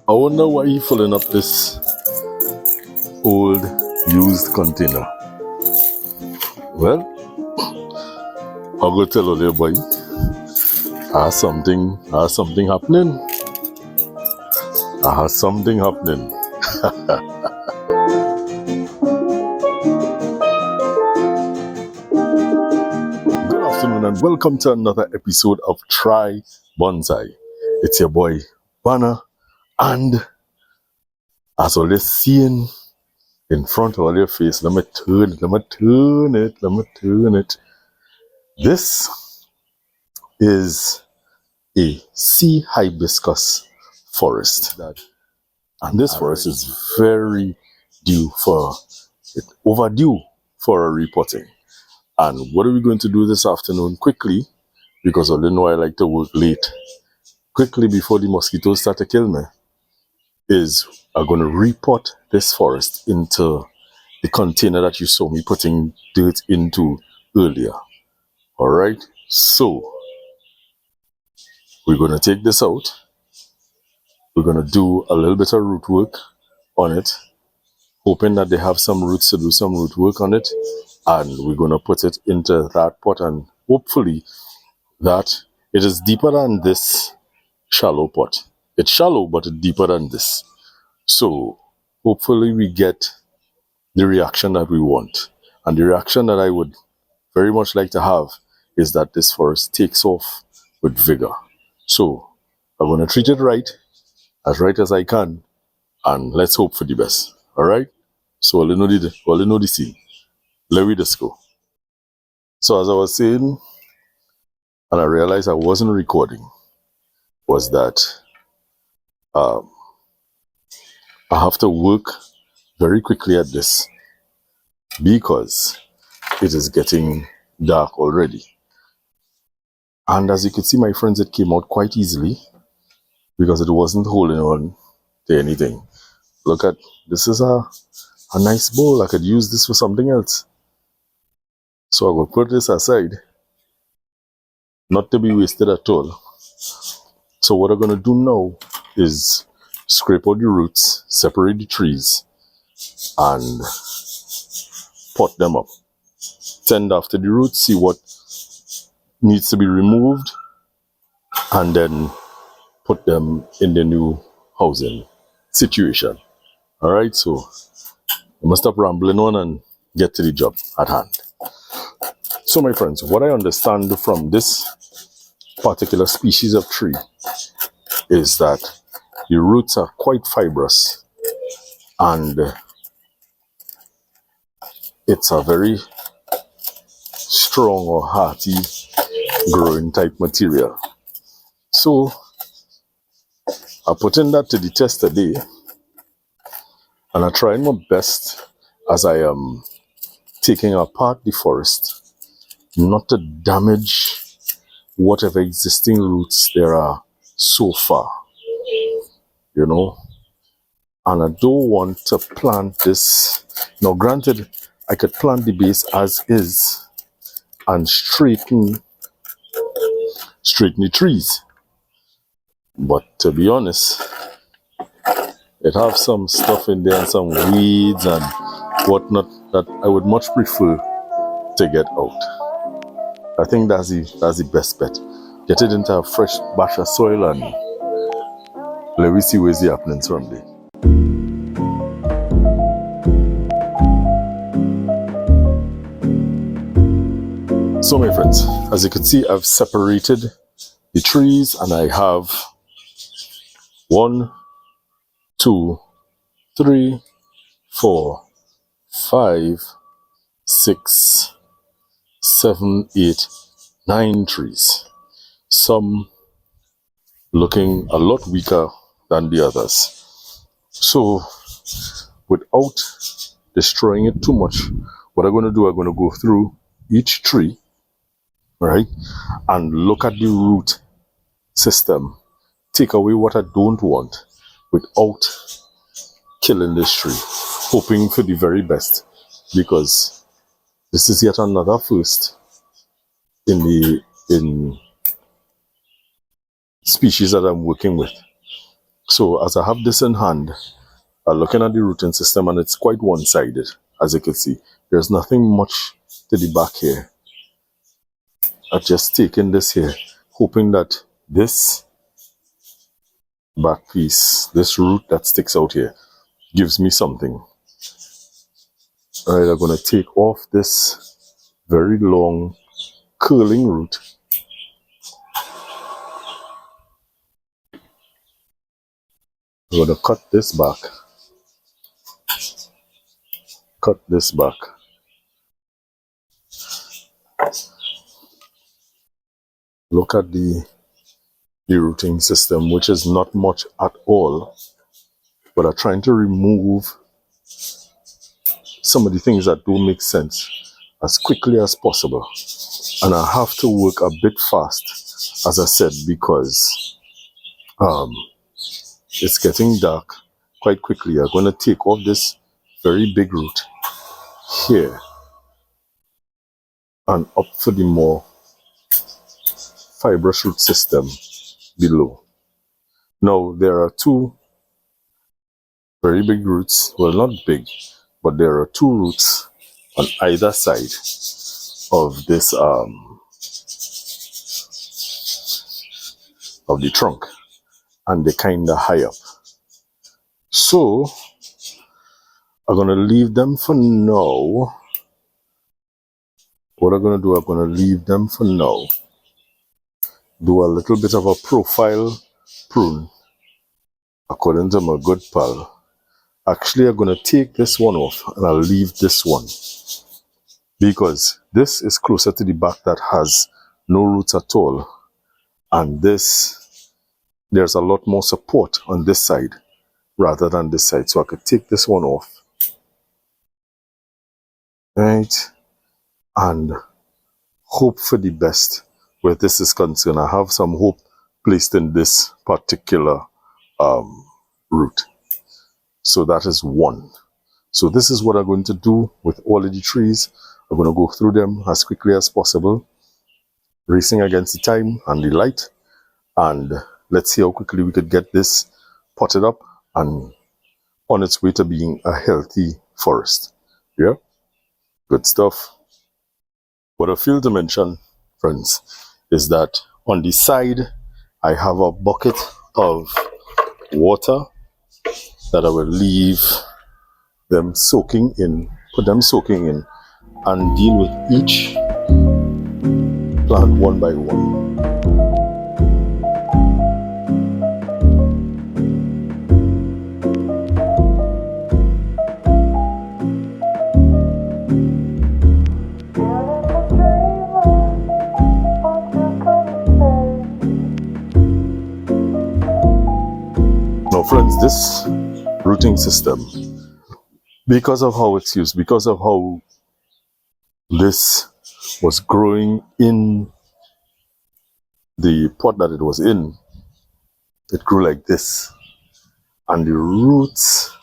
I wonder why he filling up this old used container. Well, I'll go tell all your boy. I have something happening. I have something happening. Good afternoon and welcome to another episode of Try Bonsai. It's your boy Banner, and as always seeing in front of all your face, let me turn it. This is a Sea Hibiscus Forest. And this forest is very overdue for a repotting. And what are we going to do this afternoon quickly, because I know I like to work late, quickly before the mosquitoes start to kill me, is I'm going to repot this forest into the container that you saw me putting dirt into earlier. Alright, so we're going to take this out. We're going to do a little bit of root work on it, hoping that they have some roots to do some root work on it. And we're going to put it into that pot, and hopefully that it is deeper than this shallow pot. It's shallow, but it's deeper than this. So hopefully we get the reaction that we want. And the reaction that I would very much like to have is that this forest takes off with vigor. So I'm going to treat it right as I can, and let's hope for the best. Alright? So I'll know the scene. Let me just go. So as I was saying, and I realized I wasn't recording, was that I have to work very quickly at this because it is getting dark already. And as you can see, my friends, it came out quite easily because it wasn't holding on to anything. Look at, this is a nice bowl. I could use this for something else. So I will put this aside, not to be wasted at all. So what I'm going to do now is scrape out the roots, separate the trees, and pot them up. Tend after the roots, see what needs to be removed, and then put them in the new housing situation. Alright, so I must stop rambling on and get to the job at hand. So my friends, what I understand from this particular species of tree is that the roots are quite fibrous, and it's a very strong or hearty growing type material. So I put in that to the test today, and I tried my best as I am taking apart the forest not to damage whatever existing roots there are so far, you know. And I don't want to plant this. Now granted, I could plant the base as is and straighten the trees, but to be honest, it have some stuff in there and some weeds and whatnot that I would much prefer to get out. I think that's the best bet. Get it into a fresh batch of soil, and let me see where's the happenings from there. So my friends, as you can see, I've separated the trees, and I have 1, 2, 3, 4, 5, 6, 7, 8, 9 trees. Some looking a lot weaker than the others. So without destroying it too much, what I'm going to do, I'm going to go through each tree, right, and look at the root system, take away what I don't want without killing this tree, hoping for the very best, because this is yet another first in species that I'm working with. So as I have this in hand, looking at the rooting system, and it's quite one-sided, as you can see. There's nothing much to the back here. I've just taken this here, hoping that this back piece, this root that sticks out here, gives me something. Alright, I'm going to take off this very long curling root. I'm going to cut this back. Cut this back. Look at the rooting system, which is not much at all, but I'm trying to remove some of the things that don't make sense as quickly as possible. And I have to work a bit fast, as I said, because it's getting dark quite quickly. I'm going to take off this very big root here and up for the more fibrous root system below. Now, there are two very big roots. Well, not big, but there are two roots on either side of this of the trunk, and they're kind of high up. So I'm gonna leave them for now. What I'm gonna do, I'm gonna leave them for now. Do a little bit of a profile prune according to my good pal. Actually, I'm gonna take this one off and I'll leave this one, because this is closer to the back that has no roots at all, and this, there's a lot more support on this side rather than this side. So I could take this one off, right, and hope for the best where this is concerned. I have some hope placed in this particular root. So that is one. So this is what I'm going to do with all of the trees. I'm going to go through them as quickly as possible, racing against the time and the light, and let's see how quickly we could get this potted up and on its way to being a healthy forest. Yeah, good stuff. What I failed to mention, friends, is that on the side I have a bucket of water that I will leave them soaking in, put them soaking in, and deal with each plant one by one. Now friends, this rooting system, because of how it's used, because of how this was growing in the pot that it was in, it grew like this. And the roots,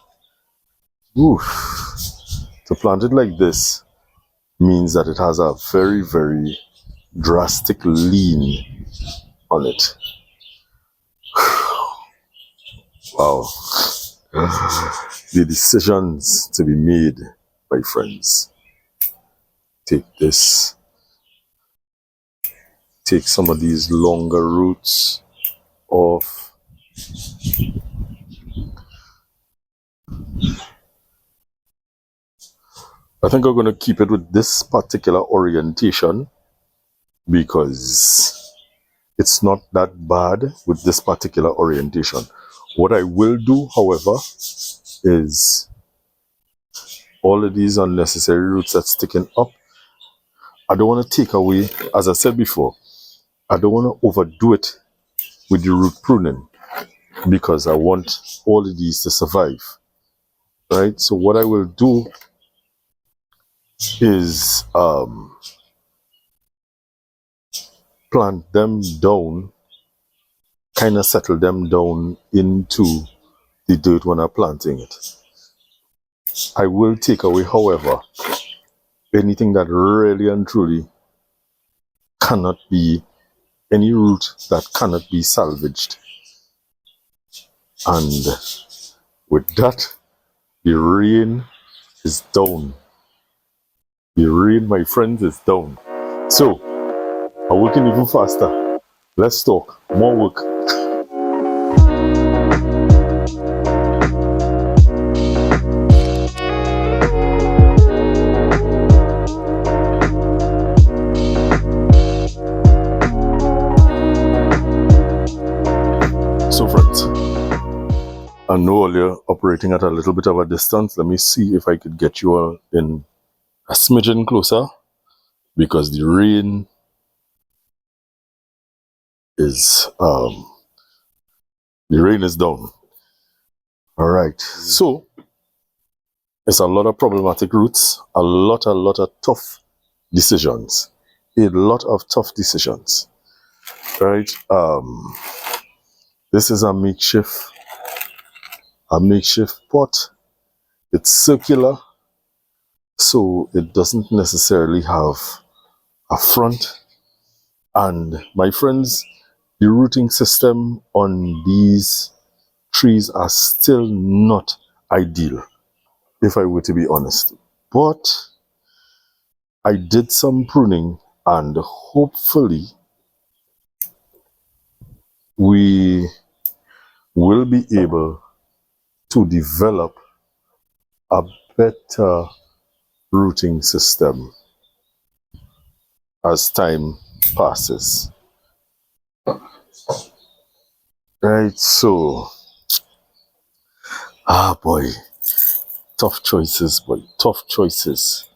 to plant it like this means that it has a very, very drastic lean on it. Wow. The decisions to be made, my friends. Take this. Take some of these longer roots off. I think I'm going to keep it with this particular orientation because it's not that bad with this particular orientation. What I will do, however, is all of these unnecessary roots that's sticking up, I don't want to take away, as I said before, I don't want to overdo it with the root pruning because I want all of these to survive, right? So what I will do is plant them down, kind of settle them down into the dirt when I'm planting it. I will take away, however, anything that really and truly cannot be, any root that cannot be salvaged. And with that, the rain is down. The rain, my friends, is down. So, I'm working even faster. Let's talk. More work. So, friends, I know you're operating at a little bit of a distance. Let me see if I could get you all in a smidgen closer, because the rain is down. All right. So it's a lot of problematic routes, a lot of tough decisions, a lot of tough decisions. Right. This is a makeshift pot. It's circular, so it doesn't necessarily have a front. And my friends, the rooting system on these trees are still not ideal, if I were to be honest. But I did some pruning, and hopefully we will be able to develop a better rooting system as time passes. Right, so, boy, tough choices, boy, tough choices.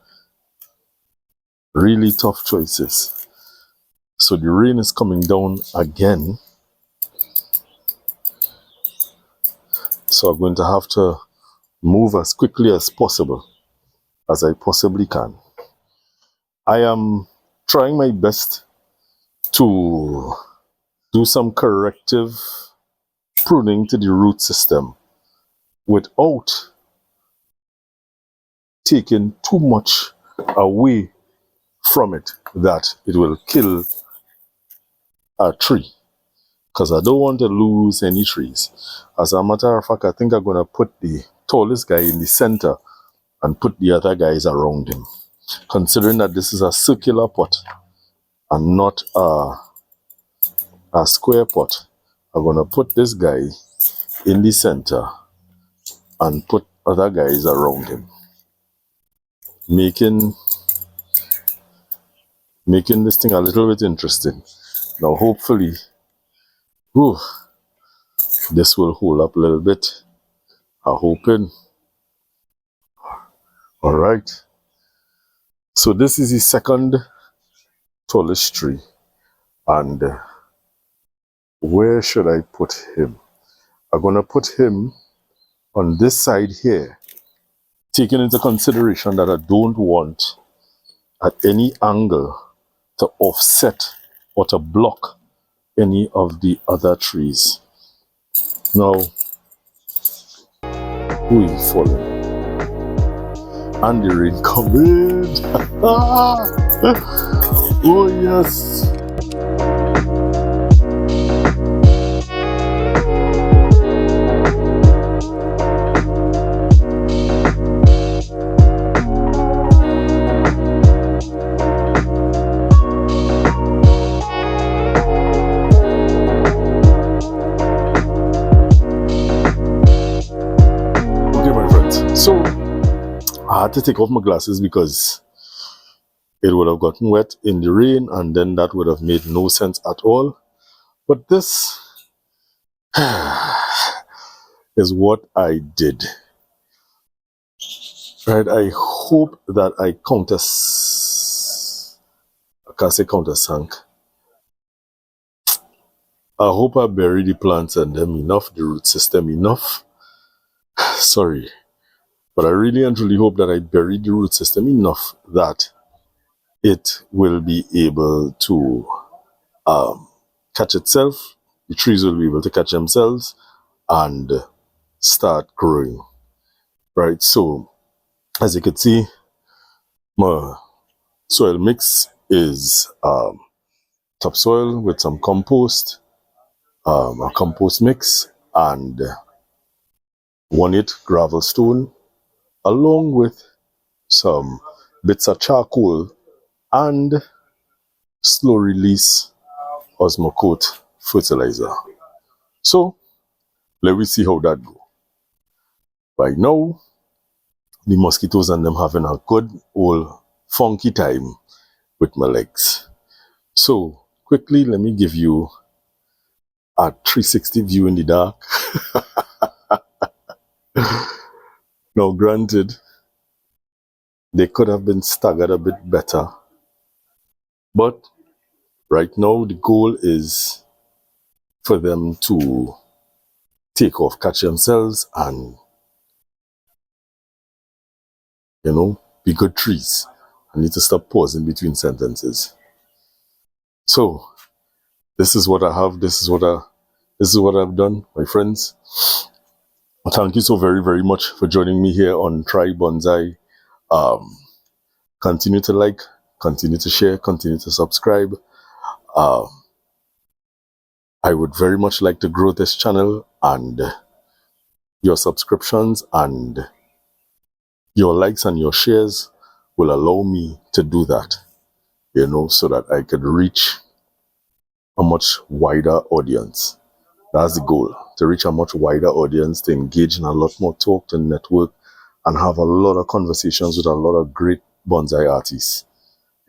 Really tough choices. So the rain is coming down again. So I'm going to have to move as quickly as possible, as I possibly can. I am trying my best to do some corrective pruning to the root system without taking too much away from it that it will kill a tree, because I don't want to lose any trees. As a matter of fact, I think I'm going to put the tallest guy in the center and put the other guys around him, considering that this is a circular pot and not a square pot. I'm going to put this guy in the center and put other guys around him, making this thing a little bit interesting. Now hopefully, this will hold up a little bit. I'm hoping. All right. So this is the second tallest tree. And where should I put him? I'm going to put him on this side here, taking into consideration that I don't want at any angle to offset or to block any of the other trees. Now, who is falling? And the rain coming. Oh yes. So I had to take off my glasses because it would have gotten wet in the rain, and then that would have made no sense at all. But this is what I did. Right? I hope that I can't say countersank. I hope I bury the plants and them enough, the root system enough. Sorry. But I really and truly hope that I bury the root system enough that it will be able to catch itself. The trees will be able to catch themselves and start growing. Right? So, as you can see, my soil mix is topsoil with some compost, a compost mix, and 1/8 gravel stone, along with some bits of charcoal and slow release osmocote fertilizer. So let me see how that go. Right now, the mosquitoes and them having a good old funky time with my legs. So quickly, let me give you a 360 view in the dark. Now, granted, they could have been staggered a bit better, but right now the goal is for them to take off, catch themselves, and be good trees. I need to stop pausing between sentences. So this is what I have. This is what I've done, my friends. Thank you so very, very much for joining me here on Try Bonsai. Continue to like, continue to share, continue to subscribe. I would very much like to grow this channel, and your subscriptions and your likes and your shares will allow me to do that, so that I could reach a much wider audience. That's the goal, to reach a much wider audience, to engage in a lot more talk, to network, and have a lot of conversations with a lot of great bonsai artists.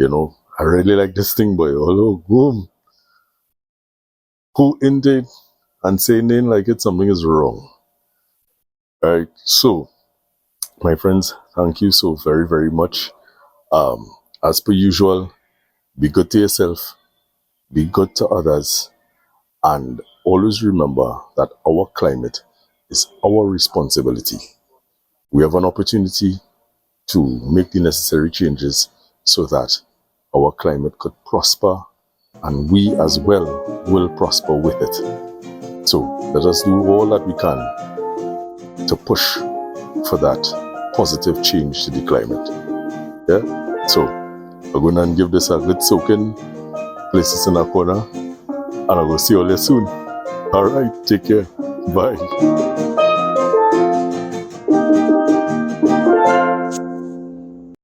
I really like this thing, boy. Hello, boom. Who in it and saying it like it, something is wrong. Alright, so my friends, thank you so very, very much. As per usual, be good to yourself, be good to others, and always remember that our climate is our responsibility. We have an opportunity to make the necessary changes so that our climate could prosper, and we as well will prosper with it. So let us do all that we can to push for that positive change to the climate. Yeah? So I'm going to give this a good soaking, place this in a corner, and I will see you all soon. Alright, take care. Bye.